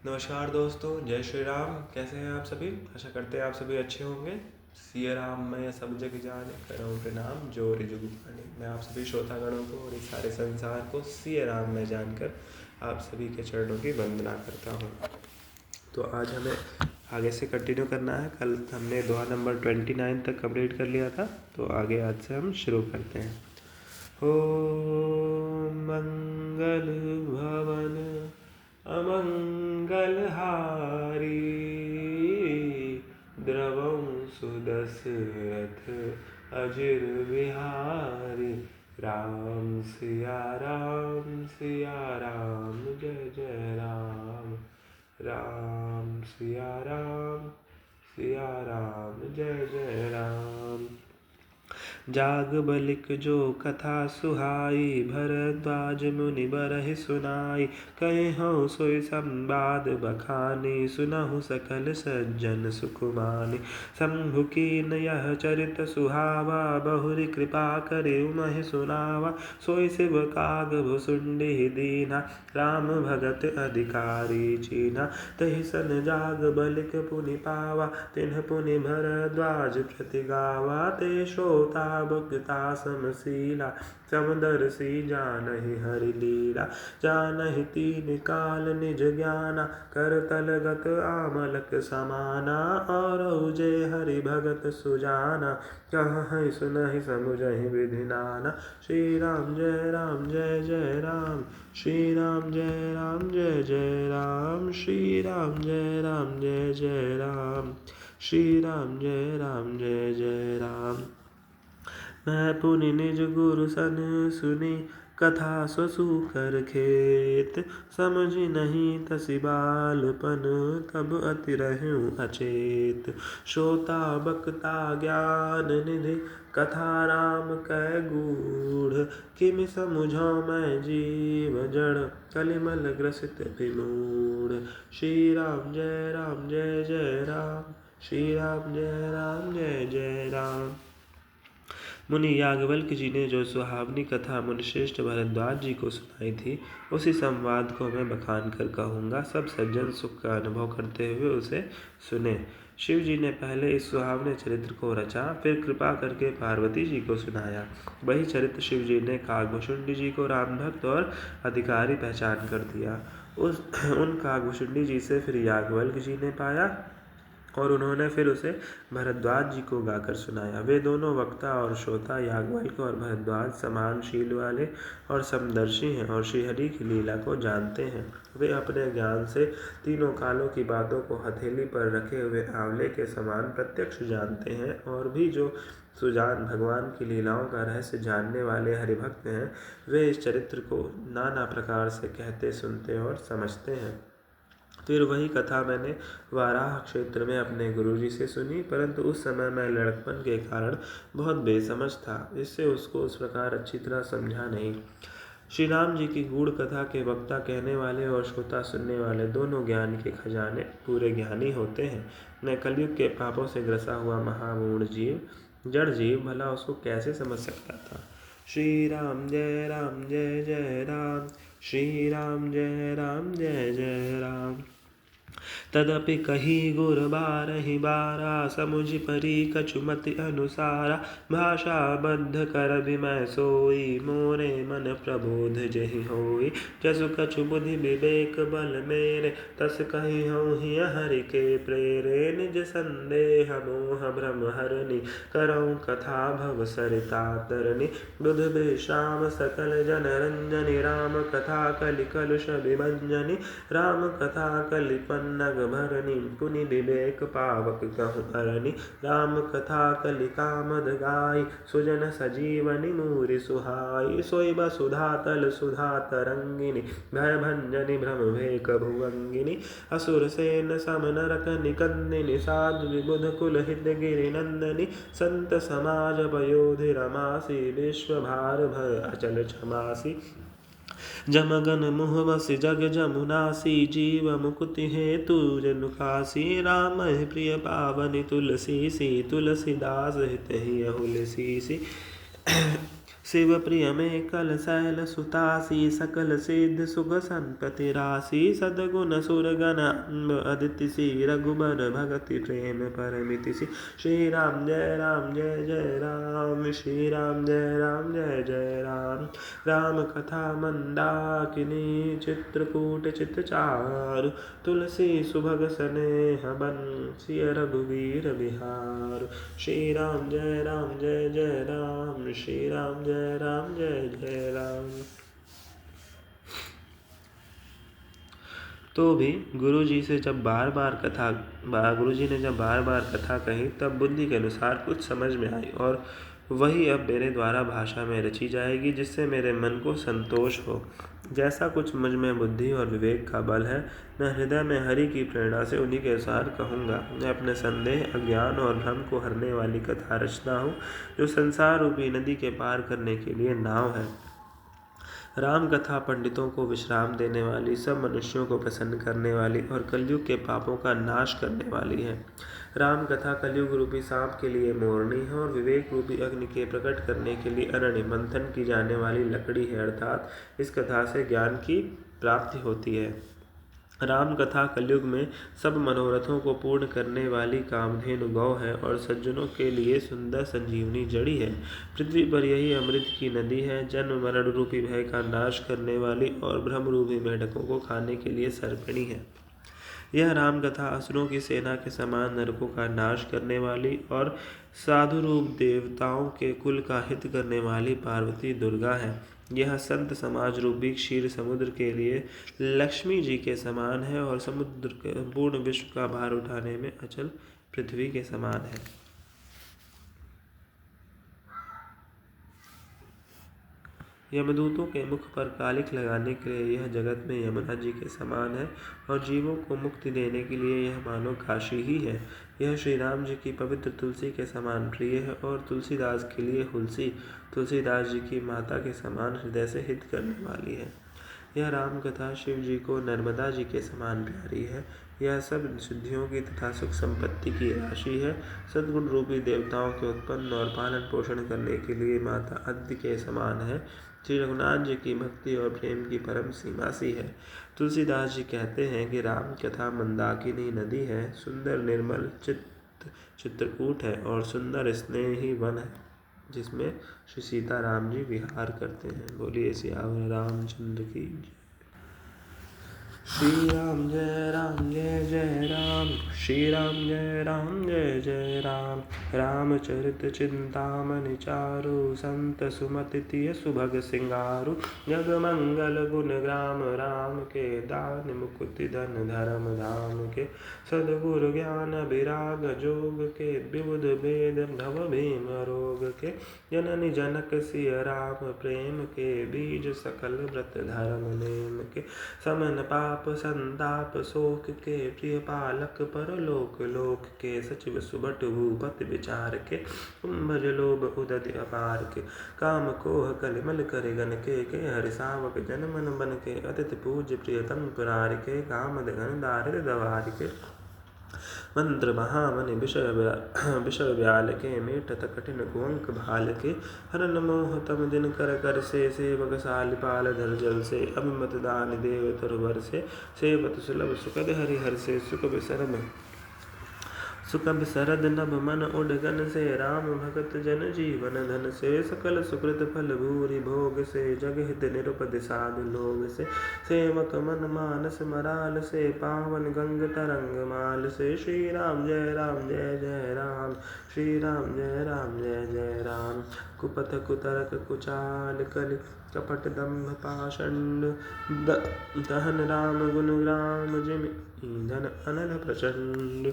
नमस्कार दोस्तों, जय श्री राम। कैसे हैं आप सभी? आशा करते हैं आप सभी अच्छे होंगे। सिया राम मैं सब जग जाने, करूँ प्रणाम जोर जुगु पाने। मैं आप सभी श्रोतागणों को और इस सारे संसार को सिया राम में जानकर आप सभी के चरणों की वंदना करता हूँ। तो आज हमें आगे से कंटिन्यू करना है। कल हमने दोहा नंबर 29 तक कंप्लीट कर लिया था, तो आगे आज से हम शुरू करते हैं। ओम मंगल भवन अमंगल हारी, द्रवं सुदशरथ अजिर बिहारी। राम सिया राम जय जय राम। राम सिया राम जय जय राम। जाग बलिक जो कथा सुहाई, भरद्वाज मुनि बरहि सुनाई। कहे हूँ सोई संवाद बखानी, सुनहु सकल सज्जन सुकुमानी। शंभु कीन यह चरित सुहावा, बहुरी कृपा करे उमहि सुनावा। सोई शिव काग भुसुंडी दीना, राम भगत अधिकारी चीना। तहि सन जाग बलिक पुनि पावा, तिन्ह पुनि भरद्वाज प्रति गावा। ते श्रोता भक्ता समशीला, समदर्शी जानहि हरि लीला। जानहि तीन काल निज ज्ञाना, करतल गत आमलक समाना। और जे हरि भगत सुजाना, कहहि सुनहि समुझहि विधि नाना। श्री राम जय जय राम, श्री राम जय जय राम। श्री राम जय जय राम, श्री राम जय जय राम। मैं पुनि निज गुरु सन सुनी, कथा स्वसु कर खेत। समझी नहीं तसि बालपन, तब अति रहूं अचेत। श्रोता बक्ता ज्ञान निधि, कथा राम कै गूढ़। किमि समुझौ मैं जीव जड़, कलिमल ग्रसित विमूढ़। श्री राम जय जय राम, श्री राम जय जय राम। मुनि याज्ञवल्क्य जी ने जो सुहावनी कथा मुनिश्रेष्ठ भरद्वाज जी को सुनाई थी, उसी संवाद को मैं बखान कर कहूँगा। सब सज्जन सुख का अनुभव करते हुए उसे सुने। शिव जी ने पहले इस सुहावने चरित्र को रचा, फिर कृपा करके पार्वती जी को सुनाया। वही चरित्र शिव जी ने कागभुषुंडी जी को राम भक्त और अधिकारी पहचान कर दिया। उन कागभुषुंडी जी से फिर याज्ञवल्क्य जी ने पाया, और उन्होंने फिर उसे भरद्वाज जी को गाकर सुनाया। वे दोनों वक्ता और श्रोता याज्ञवल्क्य और भरद्वाज समान शील वाले और समदर्शी हैं और श्रीहरि की लीला को जानते हैं। वे अपने ज्ञान से तीनों कालों की बातों को हथेली पर रखे हुए आंवले के समान प्रत्यक्ष जानते हैं। और भी जो सुजान भगवान की लीलाओं का रहस्य जानने वाले हरिभक्त हैं, वे इस चरित्र को नाना प्रकार से कहते, सुनते और समझते हैं। फिर वही कथा मैंने वाराह क्षेत्र में अपने गुरुजी से सुनी, परंतु उस समय मैं लड़कपन के कारण बहुत बेसमझ था, इससे उसको उस प्रकार अच्छी तरह समझा नहीं। श्री राम जी की गूढ़ कथा के वक्ता कहने वाले और श्रोता सुनने वाले दोनों ज्ञान के खजाने पूरे ज्ञानी होते हैं। मैं कलयुग के पापों से ग्रसा हुआ महामूढ़ जीव, जड़ जीव, भला उसको कैसे समझ सकता था। श्री राम जय जय राम, श्री राम जय जय राम। तदपि कही गुर बारहि बारा, समुझ परी कछुमति अनुसारा। भाषा बद्ध कर मैं सोई, मोरे मन प्रबोध जहि होई। जसु कछु बुद्धि विवेक बल मेरे, तस कही हूँ हिय हरि के प्रेरे। निज संदेह मोह भ्रम हरनि, करऊँ कथा भव सरिता तरनि। बुध विश्राम सकल जन रंजनि, राम कथा कलि कलुष विभंजनि। राम कथा कलि पन्नग भरनि, पुनि विवेक पावक कहु अरनि। राम कथा कलि कामद गाई, सुजन सजीवनि मूरि सुहाई। सोई वसुधा तल सुधा तरंगिनी, भय भंजनि भ्रम भेक भुवंगिनी। असुर सेन सम नरक निकंदिनी, साधु विबुध कुल हित गिरि नंदनी। संत समाज पयोधि रमासी, विश्व भार भय अचल क्षमासी। जमगन मुह बसि जग जमुनासी, जीव मुकुति हेतु जनु कासी। राम प्रिय पावनि तुलसी सी, तुलसीदास हित ही अहुलसीसी। शिव प्रिय में कल शैल सुतासी सकल सिद्ध सुख संपत्ति राशि सद्गुण सुरगण अदिति सी रघुबर भगति प्रेम परमिति सी। श्री राम जय जय राम श्री राम जय जय राम। राम कथा मंदाकिनी चित्रकूट चितचारु तुलसी सुभग स्नेह बन सिय रघुवीर बिहार। श्री राम जय जय राम श्री राम जय जय राम। तो भी गुरुजी ने जब बार बार कथा कही तब बुद्धि के अनुसार कुछ समझ में आई और वही अब मेरे द्वारा भाषा में रची जाएगी जिससे मेरे मन को संतोष हो। जैसा कुछ मुझ में बुद्धि और विवेक का बल है मैं हृदय में हरि की प्रेरणा से उन्हीं के अनुसार कहूँगा। मैं अपने संदेह अज्ञान और भ्रम को हरने वाली कथा रचना हूँ जो संसार रूपी नदी के पार करने के लिए नाव है। राम कथा पंडितों को विश्राम देने वाली, सब मनुष्यों को प्रसन्न करने वाली और कलयुग के पापों का नाश करने वाली है। राम कथा कलयुग रूपी सांप के लिए मोरनी है और विवेक रूपी अग्नि के प्रकट करने के लिए अरण्य मंथन की जाने वाली लकड़ी है, अर्थात इस कथा से ज्ञान की प्राप्ति होती है। राम कथा कलयुग में सब मनोरथों को पूर्ण करने वाली कामधेनु गौ है और सज्जनों के लिए सुंदर संजीवनी जड़ी है। पृथ्वी पर यही अमृत की नदी है, जन्म मरण रूपी भय का नाश करने वाली और भ्रम रूपी मेढकों को खाने के लिए सर्पिणी है। यह राम कथा असुरों की सेना के समान नरकों का नाश करने वाली और साधु रूप देवताओं के कुल का हित करने वाली पार्वती दुर्गा है। यह संत समाज रूपी क्षीर समुद्र के लिए लक्ष्मी जी के समान है और समुद्र के पूर्ण विश्व का भार उठाने में अचल पृथ्वी के समान है। यमदूतों के मुख पर कालिख लगाने के लिए यह जगत में यमुना जी के समान है और जीवों को मुक्ति देने के लिए यह मानो काशी ही है। यह श्री राम जी की पवित्र तुलसी के समान प्रिय है और तुलसीदास के लिए हुलसी तुलसीदास जी की माता के समान हृदय से हित करने वाली है। यह राम कथा शिव जी को नर्मदा जी के समान प्यारी है। यह सब सिद्धियों की तथा सुख संपत्ति की राशि है। सद्गुण रूपी देवताओं के उत्पन्न और पालन पोषण करने के लिए माता अद्य के समान है। श्री रघुनाथ जी की भक्ति और प्रेम की परम सीमा सी है। तुलसीदास जी कहते हैं कि राम कथा मंदाकिनी नदी है, सुंदर निर्मल चित्रकूट है और सुंदर स्नेही वन है जिसमें श्री सीता राम जी विहार करते हैं। बोलिए सियावर रामचंद्र की जय। श्री राम जय जय राम श्री राम जय जय राम। रामचरित चिंतामणि चारु संत सुमति तिय सुभग सिंगारु। जग मंगल गुण ग्राम राम के दान मुकुति धन धर्म धाम के। सद्गुरु ज्ञान विराग जोग के विबुध वेद भव भीम रोग के। जननी जनक सिय राम प्रेम के बीज सकल व्रत धर्म नेम के। समन पाप संताप शोक के प्रिय पालक परलोक लोक के। सचिव सुबट भूपति विचार के कुंभज लोभ उदति अपार के। काम कोह कलिमल करे गण के हरि सावक जन मन बन के। अतिथि पूज्य प्रियतम पुरार के कामद घन दारिद दवार के। मंत्र महामनि विषय व्याल के मेटत कठिन कुअंक भाल के। हरन मोह तम दिन कर से सेवक सालिपाल धर जल से। अभिमत दान देव तरवर से सेवत सुलभ सुखद हरिहर से। सुख बिसरद नभ मन उडगन से। राम भगत जन जीवन धन से। सकल सुकृत फल भूरि भोग से। जग हित निरुपद साधु लोग से। सेवक मन मानस मराल से। पावन गंग तरंग माल से। श्री राम जय जय राम श्री राम जय जय राम। कुपथ कुतरक कुचाल कलि कपट दंभ पाषंड दहन राम गुण ग्राम जिमि धन अनल प्रचंड।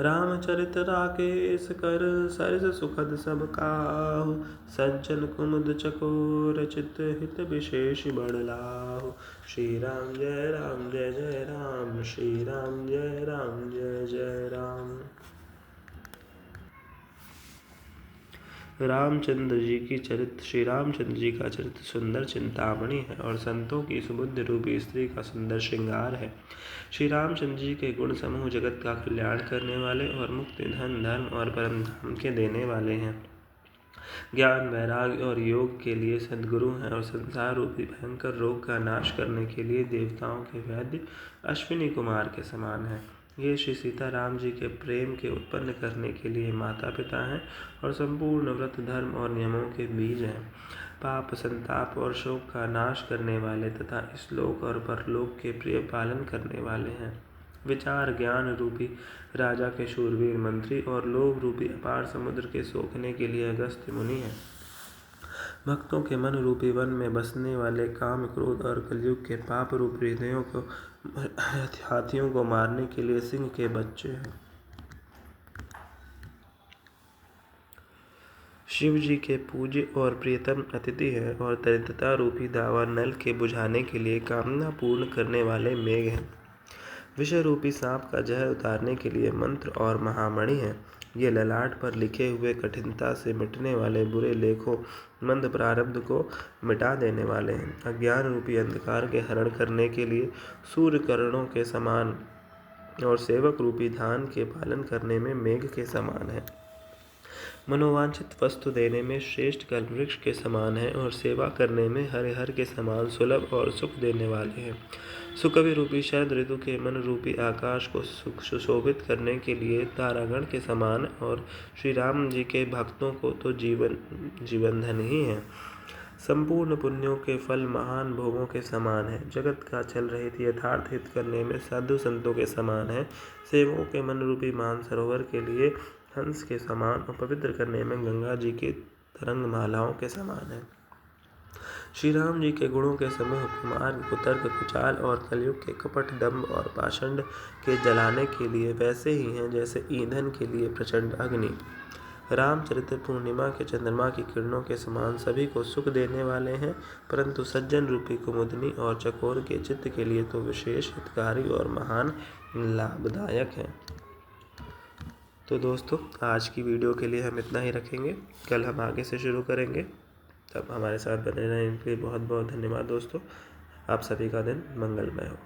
रामचरित राकेश कर सरस सुखद सब काहू। सज्जन कुमुद चकोर चित हित विशेष बड़ लाहू। श्री राम जय जय राम श्री राम जय जय राम। रामचंद्र जी की चरित्र श्री रामचंद्र जी का चरित्र सुंदर चिंतामणि है और संतों की सुबुद्धि रूपी स्त्री का सुंदर श्रृंगार है। श्री रामचंद्र जी के गुण समूह जगत का कल्याण करने वाले और मुक्ति धन धर्म और परम धाम के देने वाले हैं। ज्ञान, वैराग्य और योग के लिए सद्गुरु हैं और संसार रूपी भयंकर रोग का नाश करने के लिए देवताओं के वैद्य अश्विनी कुमार के समान हैं। ये श्री सीताराम जी के प्रेम के उत्पन्न करने के लिए माता पिता हैं और संपूर्ण व्रत, धर्म और नियमों के बीज हैं। पाप, संताप और शोक का नाश करने वाले तथा इस लोक और परलोक के प्रिय पालन करने वाले हैं। विचार ज्ञान रूपी राजा के शूरवीर मंत्री और लोभ रूपी अपार समुद्र के सोखने के लिए अगस्त्य मुनि हैं। भक्तों के मन रूपी वन में बसने वाले काम, क्रोध और कलयुग के पाप रूपी हृदयों को हाथियों को मारने के लिए सिंह के बच्चे हैं। शिव जी के पूज्य और प्रियतम अतिथि हैं और दरिद्रता रूपी दावा नल के बुझाने के लिए कामना पूर्ण करने वाले मेघ हैं। विषय रूपी सांप का जहर उतारने के लिए मंत्र और महामणि हैं। ये ललाट पर लिखे हुए कठिनता से मिटने वाले बुरे लेखों, मंद प्रारब्ध को मिटा देने वाले हैं। अज्ञान रूपी अंधकार के हरण करने के लिए सूर्य किरणों के समान और सेवक रूपी धान के पालन करने में मेघ के समान है। मनोवांछित वस्तु देने में श्रेष्ठ कल्पवृक्ष के समान है और सेवा करने में हरिहर के समान सुलभ और सुख देने वाले हैं। सुकवि रूपी शरद ऋतु के मन रूपी आकाश को सुशोभित करने के लिए तारागण के समान और श्री राम जी के भक्तों को तो जीवन धन ही है। संपूर्ण पुण्यों के फल महान भोगों के समान है। जगत का चल रहित यथार्थ हित करने में साधु संतों के समान है। सेवकों के मन रूपी मानसरोवर के लिए हंस के समान और पवित्र करने में गंगा जी की तरंग मालाओं के समान है। श्री राम जी के गुणों के समूह कुमार्ग, कुतर्क, कुचाल और कलयुग के कपट, दंभ और पाषंड के जलाने के लिए वैसे ही हैं जैसे ईंधन के लिए प्रचंड अग्नि। रामचरित्र पूर्णिमा के चंद्रमा की किरणों के समान सभी को सुख देने वाले हैं, परंतु सज्जन रूपी कुमुदनी और चकोर के चित्त के लिए तो विशेष हितकारी और महान लाभदायक हैं। तो दोस्तों, आज की वीडियो के लिए हम इतना ही रखेंगे। कल हम आगे से शुरू करेंगे। तब हमारे साथ बने रहने के लिए बहुत बहुत धन्यवाद दोस्तों। आप सभी का दिन मंगलमय हो।